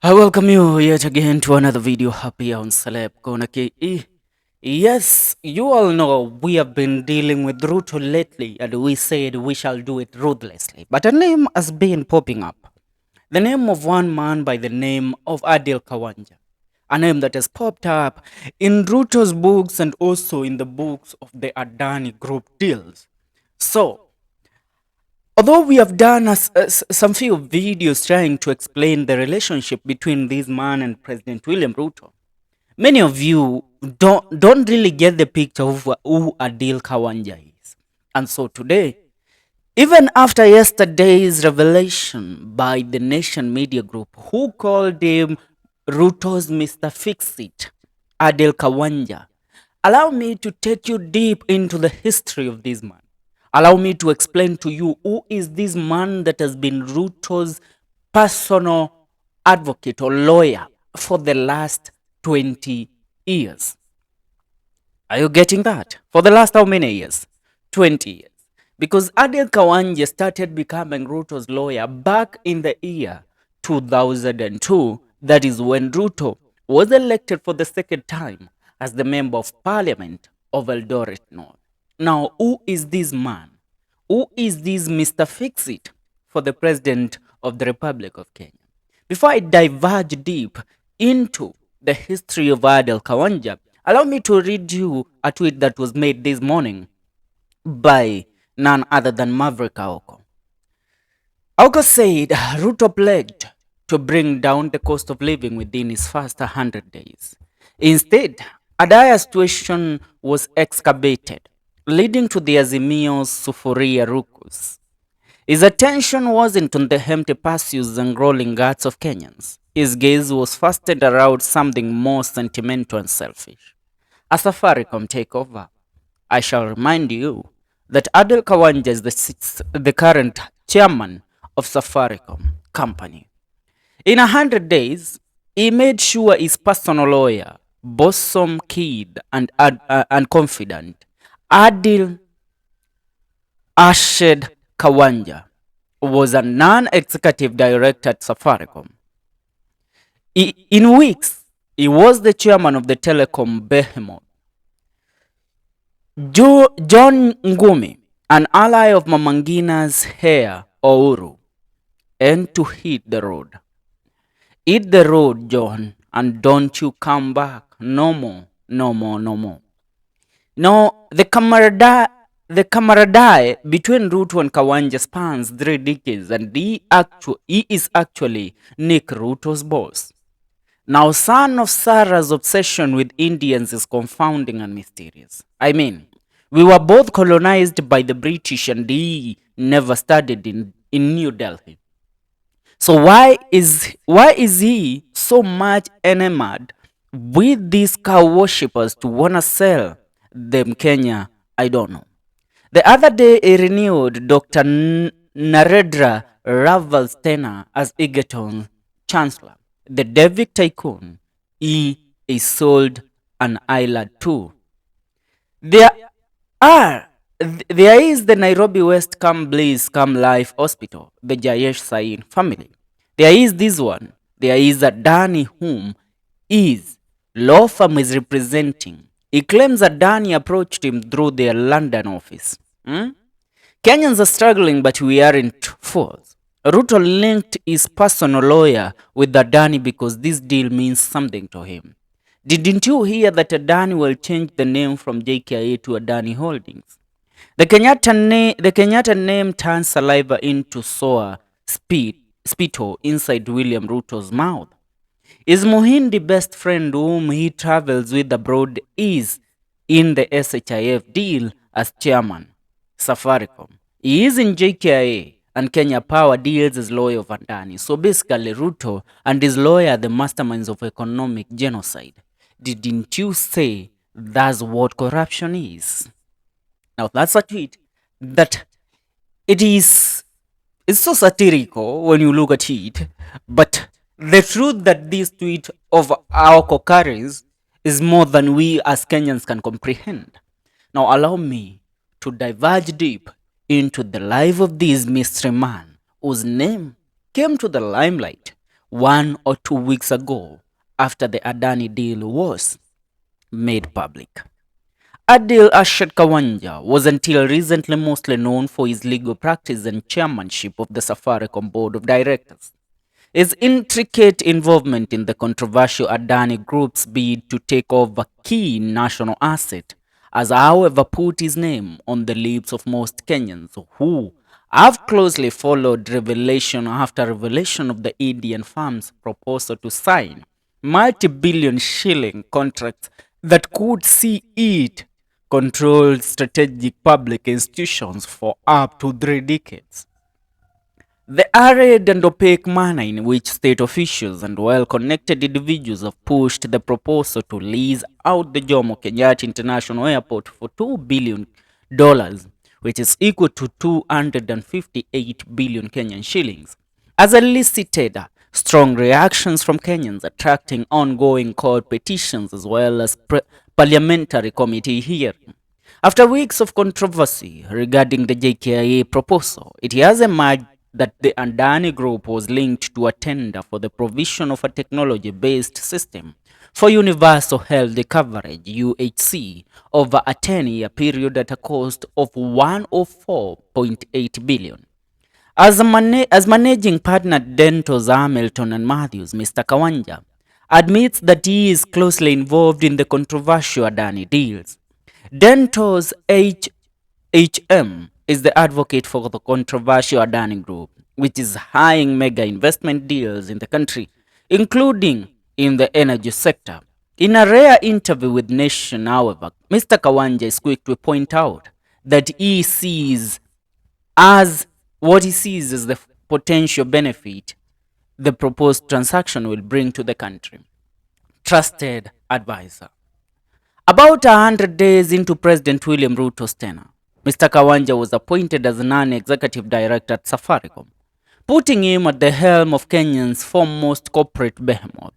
I welcome you yet again to another video. Happy on Celeb Kona KE. Yes, you all know we have been dealing with Ruto lately, and we said we shall do it ruthlessly. But a name has been popping up. The name of one man by the name of Adil Khawaja. A name that has popped up in Ruto's books and also in the books of the Adani group deals. So, although we have done some few videos trying to explain the relationship between this man and President William Ruto, many of you don't really get the picture of who Adil Khawaja is. And so today, even after yesterday's revelation by the Nation Media Group, who called him Ruto's Mr. Fix-It, Adil Khawaja, allow me to take you deep into the history of this man. Allow me to explain to you who is this man that has been Ruto's personal advocate or lawyer for the last 20 years. Are you getting that? For the last how many years? 20 years. Because Adil Khawaja started becoming Ruto's lawyer back in the year 2002. That is when Ruto was elected for the second time as the Member of Parliament of Eldoret North. Now, who is this man? Who is this Mr. Fix-It for the President of the Republic of Kenya? Before I diverge deep into the history of Adil Khawaja, allow me to read you a tweet that was made this morning by none other than Maverick Aoko. Aoko said Ruto pledged to bring down the cost of living within his first 100 days. Instead, a dire situation was excavated, leading to the Azimio's Sufuria Rukus. His attention wasn't on the empty pursuits and rolling guts of Kenyans. His gaze was fastened around something more sentimental and selfish. A Safaricom takeover. I shall remind you that Adil Khawaja is the current chairman of Safaricom company. In 100 days, he made sure his personal lawyer, bosom kid and confident, Adil Ashed Khawaja, was a non-executive director at Safaricom. In weeks, he was the chairman of the telecom behemoth. John Ngumi, an ally of Mamangina's heir Ouru, and to hit the road. Hit the road, John, and don't you come back. No more, no more, no more. No, the camaraderie between Ruto and Khawaja spans 3 decades, and he is actually Nick Ruto's boss. Now, son of Sarah's obsession with Indians is confounding and mysterious. I mean, we were both colonized by the British and he never studied in New Delhi. So why is he so much enamored with these cow worshippers to wanna sell them Kenya? I don't know. The other day he renewed Dr. Narendra Raval's tenure as Egerton's chancellor. The David tycoon, he is sold an island too. There is the Nairobi West Come Blaze Come Life Hospital, the Jayesh Sain family. There is this one. There is Adani whom his law firm is representing. He claims Adani approached him through their London office. Kenyans are struggling, but we aren't fools. Ruto linked his personal lawyer with Adani because this deal means something to him. Didn't you hear that Adani will change the name from JKIA to Adani Holdings? The Kenyatta name turns saliva into sour spittle inside William Ruto's mouth. His Muhindi best friend whom he travels with abroad is in the SHIF deal as chairman, Safaricom. He is in JKIA and Kenya Power deals as lawyer of Adani. So basically Ruto and his lawyer are the masterminds of economic genocide. Didn't you say that's what corruption is? Now that's a tweet that it's so satirical when you look at it, but the truth that this tweet of our carries is more than we as Kenyans can comprehend. Now allow me to diverge deep into the life of this mystery man whose name came to the limelight 1 or 2 weeks ago after the Adani deal was made public. Adil Khawaja was until recently mostly known for his legal practice and chairmanship of the Safaricom board of directors. His intricate involvement in the controversial Adani Group's bid to take over key national asset has however put his name on the lips of most Kenyans who have closely followed revelation after revelation of the Indian firm's proposal to sign multi-billion shilling contracts that could see it control strategic public institutions for up to 3 decades. The arid and opaque manner in which state officials and well-connected individuals have pushed the proposal to lease out the Jomo Kenyatta International Airport for $2 billion, which is equal to 258 billion Kenyan shillings, has elicited strong reactions from Kenyans, attracting ongoing court petitions as well as parliamentary committee hearings. After weeks of controversy regarding the JKIA proposal, it has emerged that the Adani Group was linked to a tender for the provision of a technology-based system for universal health coverage (UHC) over a 10-year period at a cost of 104.8 billion. As managing partner Dentos Hamilton and Matthews, Mr. Khawaja admits that he is closely involved in the controversial Adani deals. Dentos HM is the advocate for the controversial Adani Group, which is eyeing mega investment deals in the country, including in the energy sector. In a rare interview with Nation, however, Mr. Khawaja is quick to point out that he sees as what he sees as the potential benefit the proposed transaction will bring to the country. Trusted advisor. About 100 days into President William Ruto's tenure, Mr. Khawaja was appointed as non-executive director at Safaricom, putting him at the helm of Kenya's foremost corporate behemoth.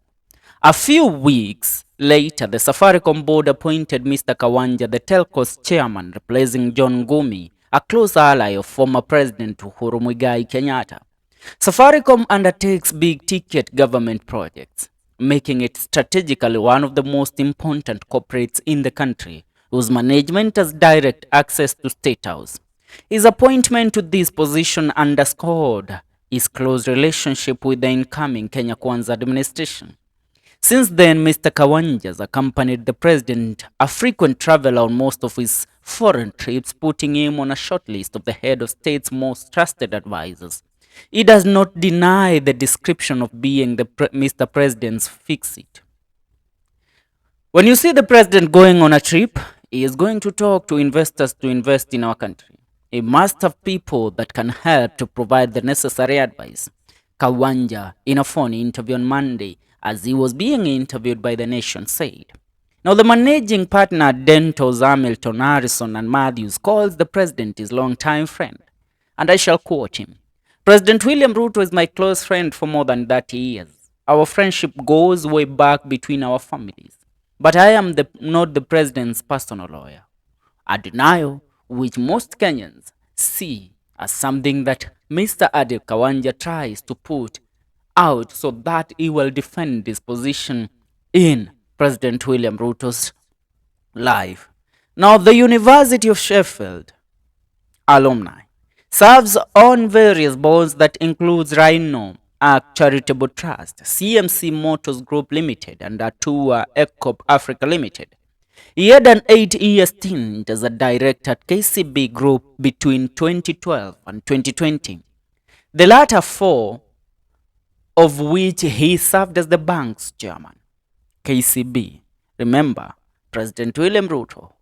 A few weeks later, the Safaricom board appointed Mr. Khawaja the telco's chairman, replacing John Gumi, a close ally of former President Uhuru Muigai Kenyatta. Safaricom undertakes big-ticket government projects, making it strategically one of the most important corporates in the country, whose management has direct access to State House. His appointment to this position underscored his close relationship with the incoming Kenya Kwanza administration. Since then, Mr. Khawaja has accompanied the president, a frequent traveler on most of his foreign trips, putting him on a short list of the head of state's most trusted advisors. He does not deny the description of being the Mr. President's fix-it. When you see the president going on a trip, he is going to talk to investors to invest in our country. He must have people that can help to provide the necessary advice. Khawaja, in a phone interview on Monday, as he was being interviewed by the Nation, said. Now, the managing partner, Dentos Hamilton, Harrison, and Matthews, calls the president his longtime friend, and I shall quote him. President William Ruto is my close friend for more than 30 years. Our friendship goes way back between our families. But I am not the president's personal lawyer. A denial which most Kenyans see as something that Mr. Adil Khawaja tries to put out so that he will defend his position in President William Ruto's life. Now, the University of Sheffield alumni serves on various boards that includes Rhino Arc Charitable Trust, CMC Motors Group Limited, and Atua Ecop Africa Limited. He had an 8-year stint as a director at KCB Group between 2012 and 2020. The latter 4 of which he served as the bank's chairman. KCB. Remember, President William Ruto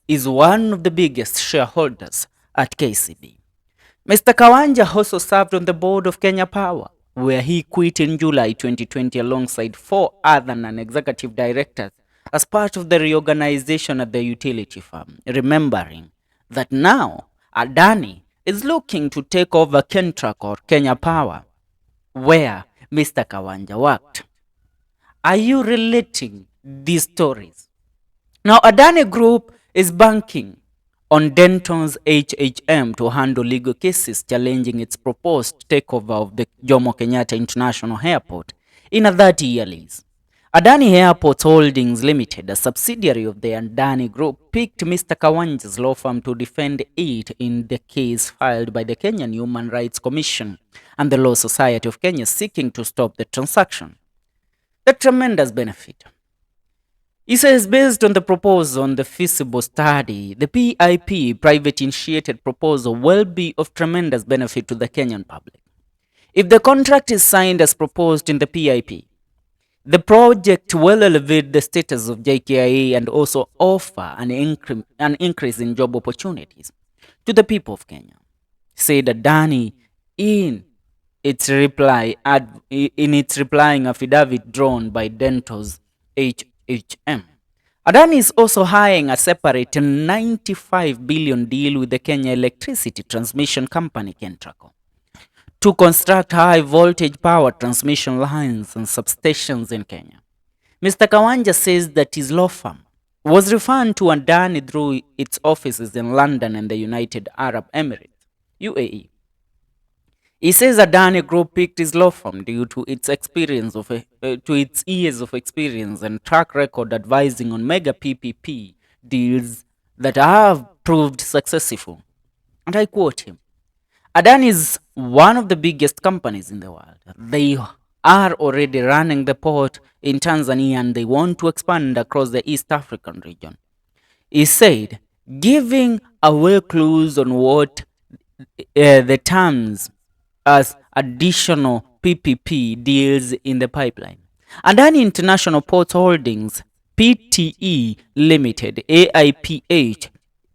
is one of the biggest shareholders at KCB. Mr. Khawaja also served on the board of Kenya Power, where he quit in July 2020 alongside 4 other non-executive directors as part of the reorganization at the utility firm, remembering that now Adani is looking to take over Kentrack or Kenya Power, where Mr. Khawaja worked. Are you relating these stories? Now, Adani Group is banking on Denton's HHM to handle legal cases challenging its proposed takeover of the Jomo Kenyatta International Airport in a 30-year lease. Adani Airports Holdings Limited, a subsidiary of the Adani Group, picked Mr. Khawaja's law firm to defend it in the case filed by the Kenyan Human Rights Commission and the Law Society of Kenya seeking to stop the transaction. The tremendous benefit. He says, based on the proposal on the feasible study, the PIP, private initiated proposal, will be of tremendous benefit to the Kenyan public. If the contract is signed as proposed in the PIP, the project will elevate the status of JKIA and also offer an increase in job opportunities to the people of Kenya, said Adani in its replying affidavit drawn by Dento's HHM. Adani is also eyeing a separate 95 billion deal with the Kenya Electricity Transmission Company, Kentraco, to construct high voltage power transmission lines and substations in Kenya. Mr. Khawaja says that his law firm was referred to Adani through its offices in London and the United Arab Emirates, UAE. He says Adani Group picked his law firm due to its years of experience and track record advising on mega PPP deals that have proved successful. And I quote him, Adani is one of the biggest companies in the world. They are already running the port in Tanzania and they want to expand across the East African region. He said, giving away clues on what the terms as additional PPP deals in the pipeline. Adani International Ports Holdings Pte Limited, AIPH,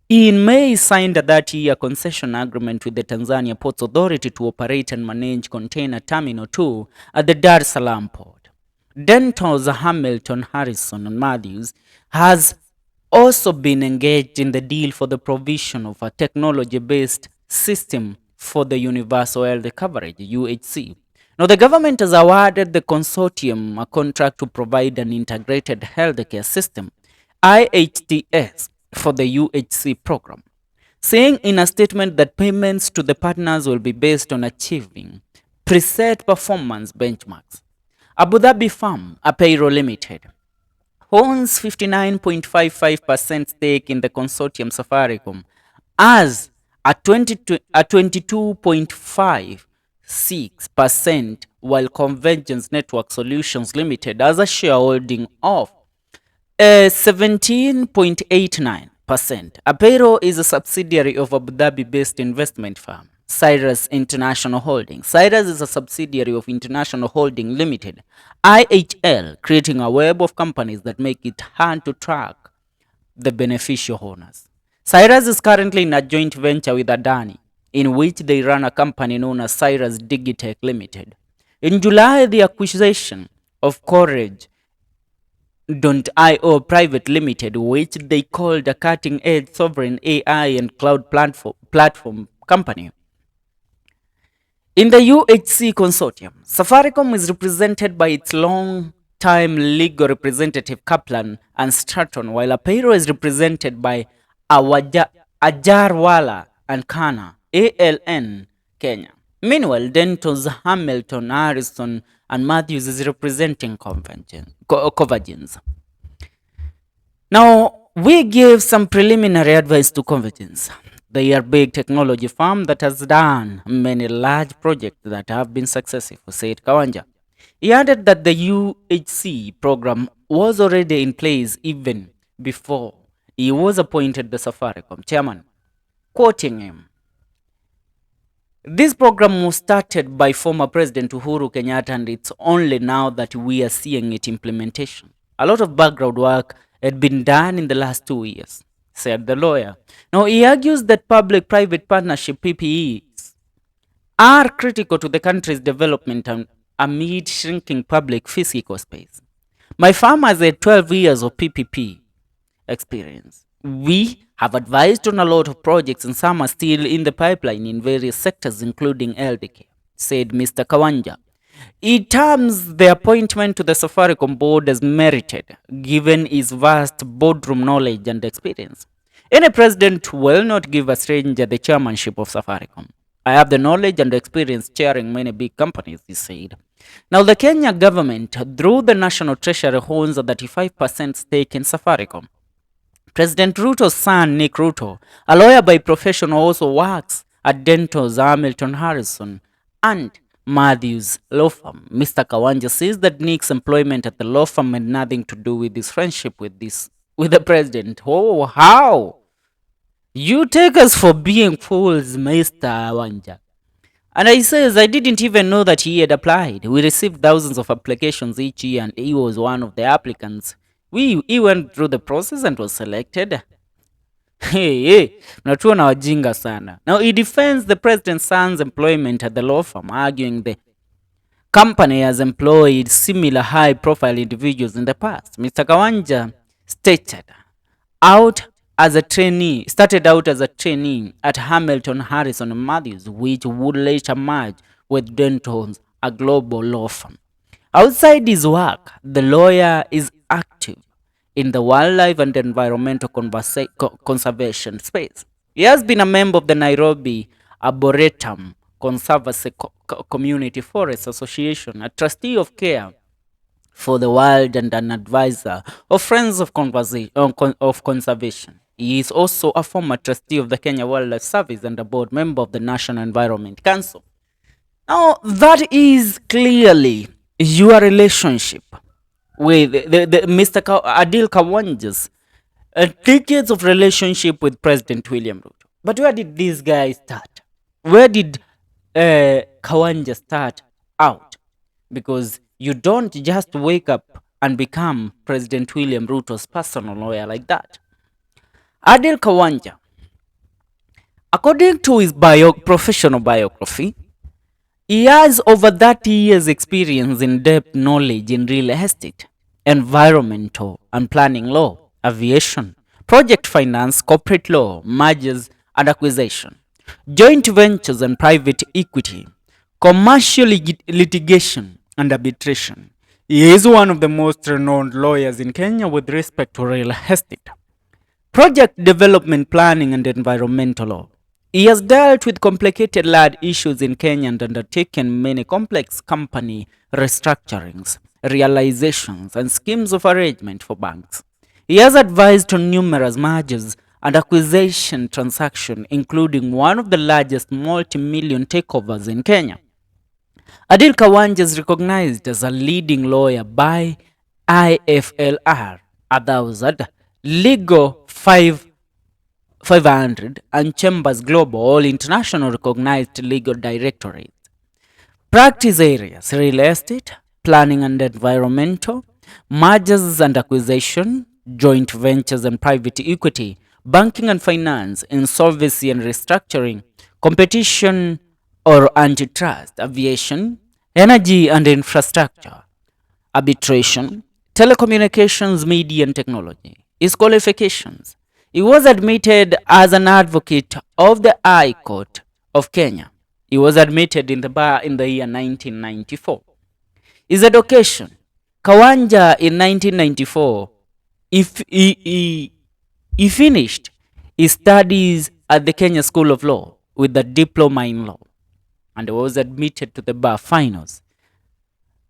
in May signed a 30-year concession agreement with the Tanzania Ports Authority to operate and manage Container Terminal 2 at the Dar es Salaam port. Dento's Hamilton, Harrison and Matthews has also been engaged in the deal for the provision of a technology-based system for the Universal Health Coverage, UHC. Now, the government has awarded the consortium a contract to provide an integrated healthcare system, IHTS, for the UHC program, saying in a statement that payments to the partners will be based on achieving preset performance benchmarks. Abu Dhabi firm Apayro Limited owns 59.55% stake in the consortium Safaricom as a 22.56%, while Convergence Network Solutions Limited has a shareholding of 17.89%. Apayro is a subsidiary of Abu Dhabi-based investment firm Cyrus International Holding. Cyrus is a subsidiary of International Holding Limited, IHL, creating a web of companies that make it hard to track the beneficial owners. Cyrus is currently in a joint venture with Adani, in which they run a company known as Cyrus Digitech Limited. In July, the acquisition of Courage.io Private Limited, which they called a cutting-edge sovereign AI and cloud platform company. In the UHC consortium, Safaricom is represented by its long-time legal representative Kaplan and Stratton, while Apayro is represented by Ajarwala and Kaan, ALN, Kenya. Meanwhile, Denton's Hamilton, Harrison, and Matthews is representing Convergence. Now, we give some preliminary advice to Convergence. They are a big technology firm that has done many large projects that have been successful, said Khawaja. He added that the UHC program was already in place even before he was appointed the Safaricom chairman. Quoting him, this program was started by former President Uhuru Kenyatta and it's only now that we are seeing its implementation. A lot of background work had been done in the last 2 years, said the lawyer. Now, he argues that public-private partnership PPEs are critical to the country's development amid shrinking public physical space. My firm has had 12 years of PPP experience. We have advised on a lot of projects and some are still in the pipeline in various sectors, including healthcare, said Mr. Khawaja. He terms the appointment to the Safaricom board as merited, given his vast boardroom knowledge and experience. Any president will not give a stranger the chairmanship of Safaricom. I have the knowledge and experience chairing many big companies, he said. Now, the Kenya government, through the National Treasury, owns a 35% stake in Safaricom. President Ruto's son, Nick Ruto, a lawyer by profession, also works at Dental's Hamilton Harrison and Matthews law firm. Mr. Khawaja says that Nick's employment at the law firm had nothing to do with his friendship with the president. Oh, how? You take us for being fools, Mr. Khawaja. And I says, I didn't even know that he had applied. We received thousands of applications each year, and he was one of the applicants. He went through the process and was selected. Hey, mnatuona wajinga sana. Now, he defends the president's son's employment at the law firm, arguing the company has employed similar high-profile individuals in the past. Mr. Khawaja started out as a trainee at Hamilton Harrison and Matthews, which would later merge with Denton's, a global law firm. Outside his work, the lawyer is active in the wildlife and environmental conservation space. He has been a member of the Nairobi Arboretum Conservancy Community Forest Association, a trustee of care for the wild and an advisor of Friends of Conservation. He is also a former trustee of the Kenya Wildlife Service and a board member of the National Environment Council. Now, that is clearly your relationship with Mr. Adil Khawaja's decades of relationship with President William Ruto. But where did this guy start? Where did Khawaja start out? Because you don't just wake up and become President William Ruto's personal lawyer like that. Adil Khawaja, according to his professional biography, he has over 30 years experience in depth knowledge in real estate, environmental and planning law, aviation, project finance, corporate law, mergers and acquisition, joint ventures and private equity, commercial litigation and arbitration. He is one of the most renowned lawyers in Kenya with respect to real estate, project development planning and environmental law. He has dealt with complicated land issues in Kenya and undertaken many complex company restructurings, realizations, and schemes of arrangement for banks. He has advised on numerous mergers and acquisition transactions, including one of the largest multi-million takeovers in Kenya. Adil Khawaja is recognized as a leading lawyer by IFLR, 1000, Legal 500, and Chambers Global, all international recognized legal directorates. Practice areas: real estate, planning and environmental, mergers and acquisition, joint ventures and private equity, banking and finance, insolvency and restructuring, competition or antitrust, aviation, energy and infrastructure, arbitration, telecommunications, media and technology. His qualifications: he was admitted as an advocate of the High Court of Kenya. He was admitted in the bar in the year 1994. His education: Khawaja in 1994, he finished his studies at the Kenya School of Law with a diploma in law and was admitted to the bar finals.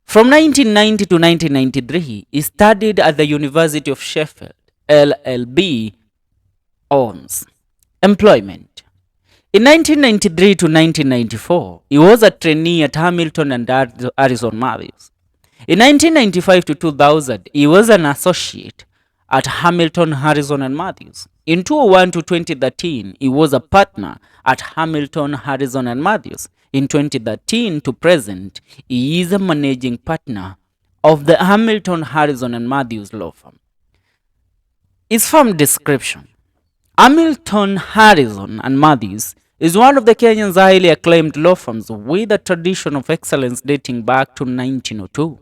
From 1990 to 1993, he studied at the University of Sheffield, LLB owns. Employment: in 1993 to 1994, he was a trainee at Hamilton and Harrison Matthews. In 1995 to 2000, he was an associate at Hamilton, Harrison and Matthews. In 2001 to 2013, he was a partner at Hamilton, Harrison and Matthews. In 2013 to present, he is a managing partner of the Hamilton, Harrison and Matthews law firm. His firm description: Hamilton, Harrison and Matthews is one of the Kenyan's highly acclaimed law firms with a tradition of excellence dating back to 1902.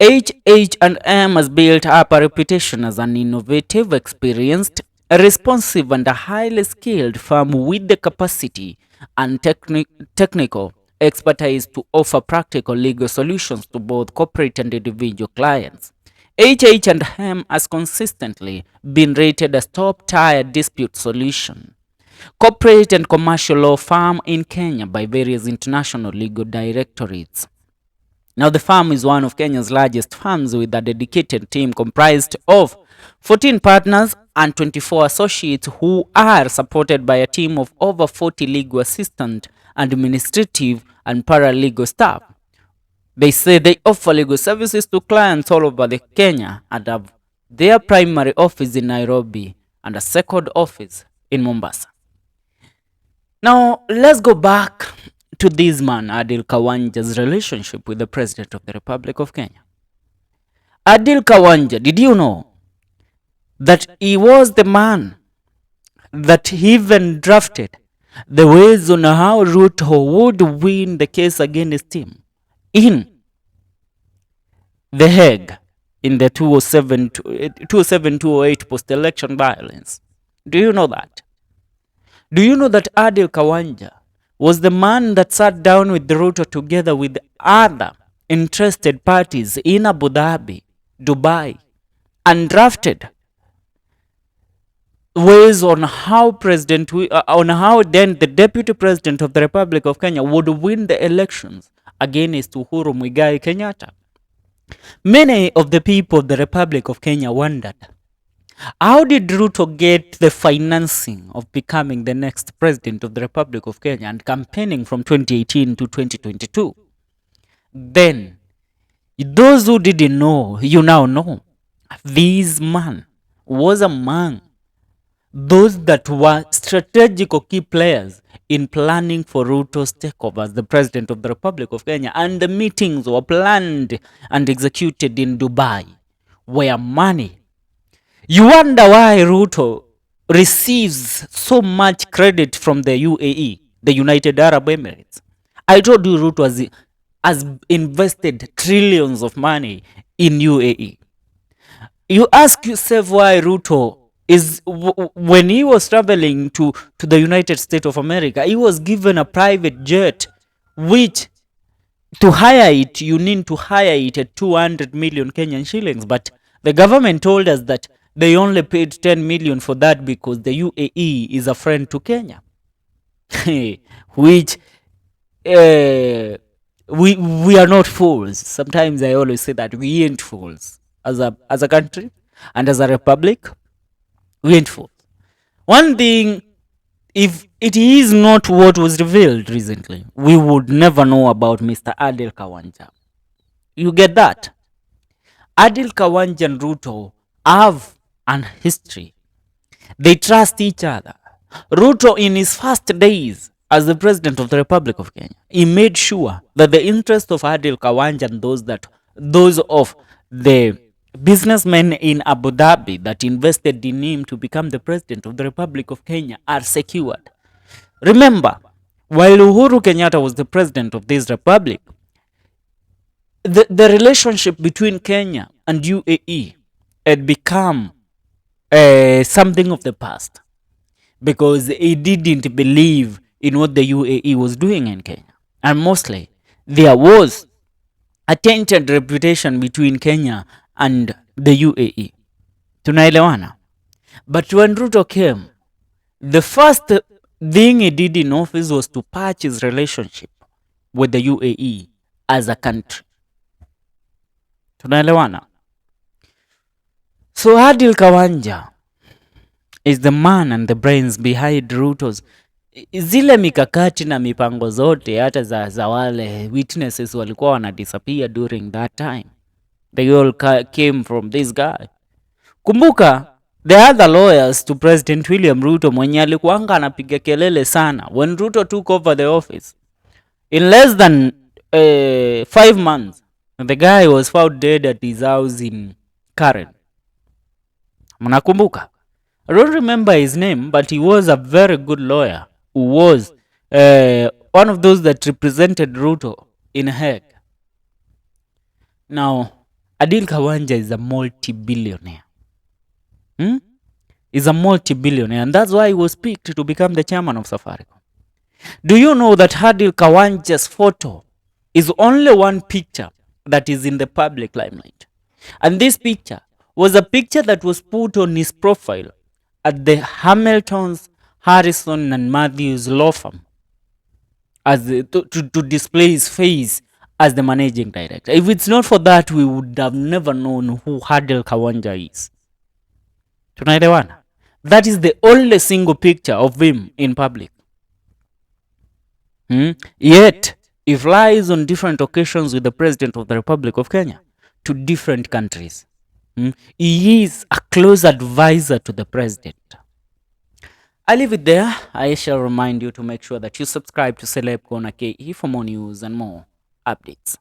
H&M has built up a reputation as an innovative, experienced, responsive and a highly skilled firm with the capacity and technical expertise to offer practical legal solutions to both corporate and individual clients. H&M has consistently been rated as top-tier dispute solution corporate and commercial law firm in Kenya by various international legal directorates. Now, the firm is one of Kenya's largest firms with a dedicated team comprised of 14 partners and 24 associates who are supported by a team of over 40 legal assistant, administrative, and paralegal staff. They say they offer legal services to clients all over the Kenya and have their primary office in Nairobi and a second office in Mombasa. Now, let's go back to this man, Adil Khawaja's relationship with the President of the Republic of Kenya. Adil Khawaja, did you know that he was the man that even drafted the ways on how Ruto would win the case against him in the Hague in the 2007-2008 post-election violence? Do you know that? Do you know that Adil Khawaja was the man that sat down with Ruto together with other interested parties in Abu Dhabi, Dubai, and drafted ways on how then the Deputy President of the Republic of Kenya would win the elections against Uhuru Muigai Kenyatta? Many of the people of the Republic of Kenya wondered, how did Ruto get the financing of becoming the next president of the Republic of Kenya and campaigning from 2018 to 2022? Then, those who didn't know, you now know. This man was among those that were strategic or key players in planning for Ruto's takeover as the president of the Republic of Kenya, and the meetings were planned and executed in Dubai, where money. You wonder why Ruto receives so much credit from the UAE, the United Arab Emirates. I told you Ruto has invested trillions of money in UAE. You ask yourself why Ruto is, when he was traveling to the United States of America, he was given a private jet, which to hire it, you need to hire it at 200 million Kenyan shillings. But the government told us that they only paid 10 million for that because the UAE is a friend to Kenya. Which we are not fools. Sometimes I always say that we ain't fools as a country and as a republic. We ain't fools. One thing, if it is not what was revealed recently, we would never know about Mr. Adil Khawaja. You get that? Adil Khawaja and Ruto have an history. They trust each other. Ruto, in his first days as the president of the Republic of Kenya, he made sure that the interest of Adil Khawaja and those of the businessmen in Abu Dhabi that invested in him to become the president of the Republic of Kenya are secured. Remember, while Uhuru Kenyatta was the president of this republic, the relationship between Kenya and UAE had become something of the past, because he didn't believe in what the UAE was doing in Kenya. And mostly, there was a tainted reputation between Kenya and the UAE. Tunaelewana? But when Ruto came, the first thing he did in office was to patch his relationship with the UAE as a country. Tunaelewana? So Adil Khawaja is the man and the brains behind Ruto's zile mikakati na mipango zote, hata za wale witnesses walikuwa wana disappear during that time. They all came from this guy. Kumbuka, the other lawyers to President William Ruto mwenye alikuanga anapiga kelele sana when Ruto took over the office. In less than 5 months, the guy was found dead at his house in Karen. Mnakumbuka? I don't remember his name, but he was a very good lawyer who was one of those that represented Ruto in Hague. Now, Adil Khawaja is a multi-billionaire. He's a multi-billionaire, and that's why he was picked to become the chairman of Safaricom. Do you know that Adil Khawaja's photo is only one picture that is in the public limelight? And this picture was a picture that was put on his profile at the Hamilton's, Harrison and Matthews law firm as to display his face as the managing director. If it's not for that, we would have never known who Adil Khawaja is. Tunaelewana? That is the only single picture of him in public. Yet, he flies on different occasions with the President of the Republic of Kenya to different countries. He is a close advisor to the President. I leave it there. I shall remind you to make sure that you subscribe to Celeb Corner KE for more news and more updates.